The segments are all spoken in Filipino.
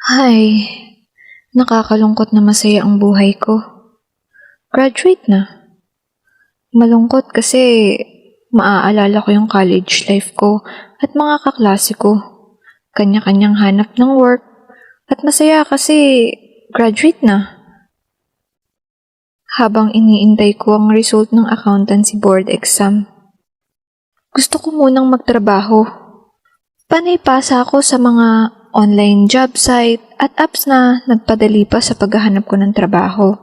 Hay, nakakalungkot na masaya ang buhay ko. Graduate na. Malungkot kasi maaalala ko yung college life ko at mga kaklase ko. Kanya-kanyang hanap ng work. At masaya kasi graduate na. Habang iniintay ko ang result ng accountancy board exam. Gusto ko munang magtrabaho. Panay pasa ako sa mga online job site at apps na nagpadali pa sa paghahanap ko ng trabaho.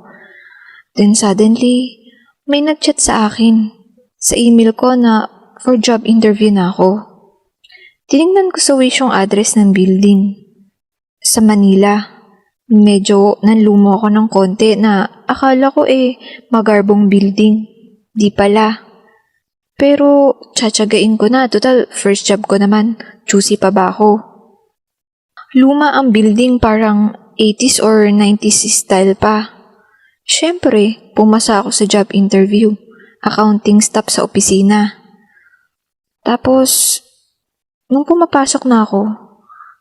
Then suddenly, may nag-chat sa akin sa email ko na for job interview na ako. Tinignan ko sa Wish yung address ng building. Sa Manila. Medyo nanlumo ako ng konti na akala ko magarbong building. Di pala. Pero tsatsagain ko na. Total, first job ko naman. Choosy pa ba ako? Luma ang building, parang 80s or 90s style pa. Siyempre, pumasa ako sa job interview. Accounting staff sa opisina. Tapos, nung pumapasok na ako,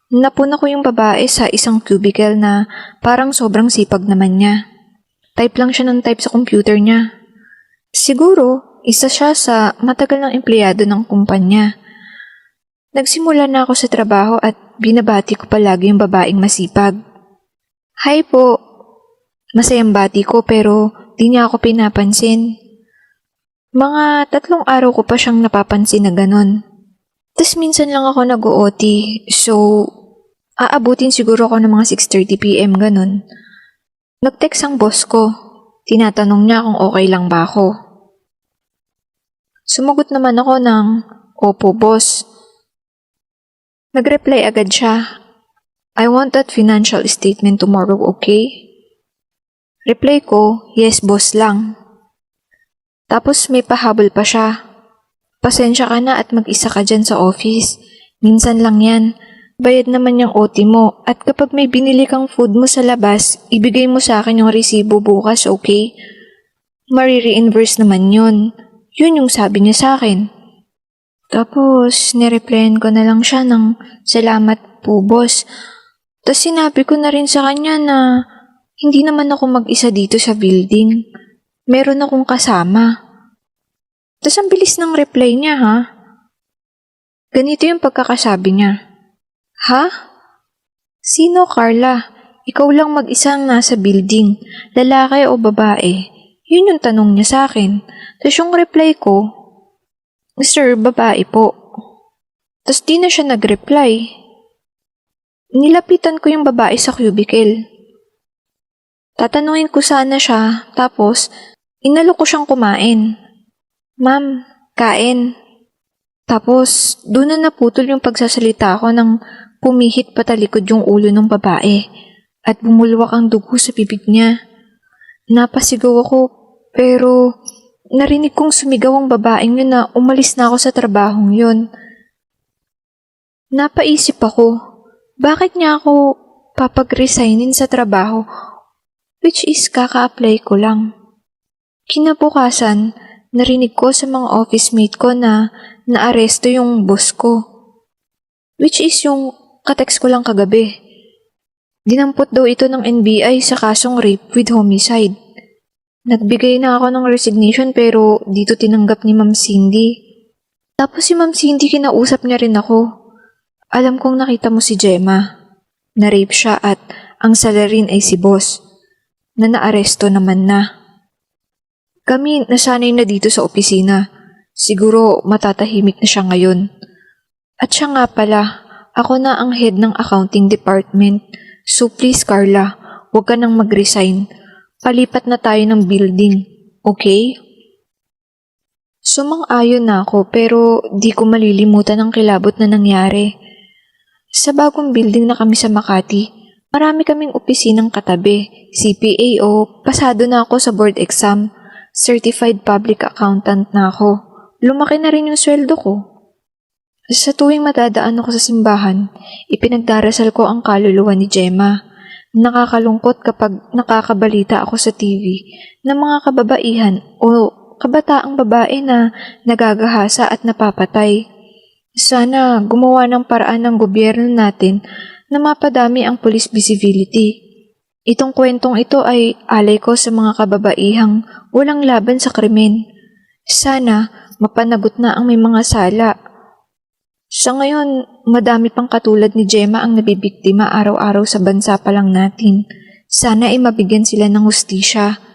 napuna ko yung babae sa isang cubicle na parang sobrang sipag naman niya. Type lang siya ng type sa computer niya. Siguro, isa siya sa matagal ng empleyado ng kumpanya. Nagsimula na ako sa trabaho at binabati ko palagi yung babaeng masipag. Hi po, masayang bati ko pero di niya ako pinapansin. Mga 3 araw ko pa siyang napapansin na ganon. Tas minsan lang ako nag-OT, so aabutin siguro ako ng mga 6:30 PM ganon. Nag-text ang boss ko. Tinatanong niya kung okay lang ba ako. Sumagot naman ako ng, "Opo, boss." Nag-reply agad siya, "I want that financial statement tomorrow, okay?" Reply ko, "Yes, boss lang." Tapos may pahabol pa siya. "Pasensya ka na at mag-isa ka dyan sa office. Minsan lang yan. Bayad naman yung OT mo at kapag may binili kang food mo sa labas, ibigay mo sa akin yung resibo bukas, okay? Mari-reimburse naman yun." Yun yung sabi niya sa akin. Tapos, nireplyan ko na lang siya ng, "Salamat po, boss." Tapos sinabi ko na rin sa kanya na hindi naman ako mag-isa dito sa building. Meron akong kasama. Tapos ang bilis ng reply niya, ha? Ganito yung pagkakasabi niya. "Ha? Sino, Carla? Ikaw lang mag-isang nasa building, lalaki o babae?" Yun yung tanong niya sa akin. Tapos yung reply ko, "Sir, babae po." Tapos di na siya nag-reply. Nilapitan ko yung babae sa cubicle. Tatanungin ko sana siya, tapos inalok ko siyang kumain. "Ma'am, kain." Tapos doon na naputol yung pagsasalita ko nang pumihit patalikod yung ulo ng babae at bumulwak ang dugo sa bibig niya. Napasigaw ako pero narinig kong sumigaw ang babaeng yun na umalis na ako sa trabahong yun. Napaisip ako, bakit niya ako papag-resignin sa trabaho, which is kaka-apply ko lang. Kinabukasan, narinig ko sa mga office mate ko na naaresto yung boss ko, which is yung katext ko lang kagabi. Dinampot daw ito ng NBI sa kasong rape with homicide. Nagbigay na ako ng resignation pero dito tinanggap ni Ma'am Cindy. Tapos si Ma'am Cindy kinausap niya rin ako. Alam kong nakita mo si Gemma. Na-rape siya at ang salarin ay si boss. Na naaresto naman na. Kami nasanay na dito sa opisina. Siguro matatahimik na siya ngayon. At siya nga pala, ako na ang head ng accounting department. So please Carla, huwag ka nang mag-resign. Palipat na tayo ng building, okay? Sumang-ayon na ako pero di ko malilimutan ang kilabot na nangyari. Sa bagong building na kami sa Makati, marami kaming opisinang katabi, CPA o pasado na ako sa board exam, certified public accountant na ako. Lumaki na rin yung sweldo ko. Sa tuwing matadaan ako sa simbahan, ipinagdarasal ko ang kaluluwa ni Gemma. Nakakalungkot kapag nakakabalita ako sa TV ng mga kababaihan o kabataang babae na nagagahasa at napapatay. Sana gumawa ng paraan ng gobyerno natin na mapadami ang police visibility. Itong kwentong ito ay alay ko sa mga kababaihang walang laban sa krimen. Sana mapanagot na ang may mga sala. Sa ngayon, madami pang katulad ni Gemma ang nabibiktima araw-araw sa bansa pa lang natin. Sana ay mabigyan sila ng hustisya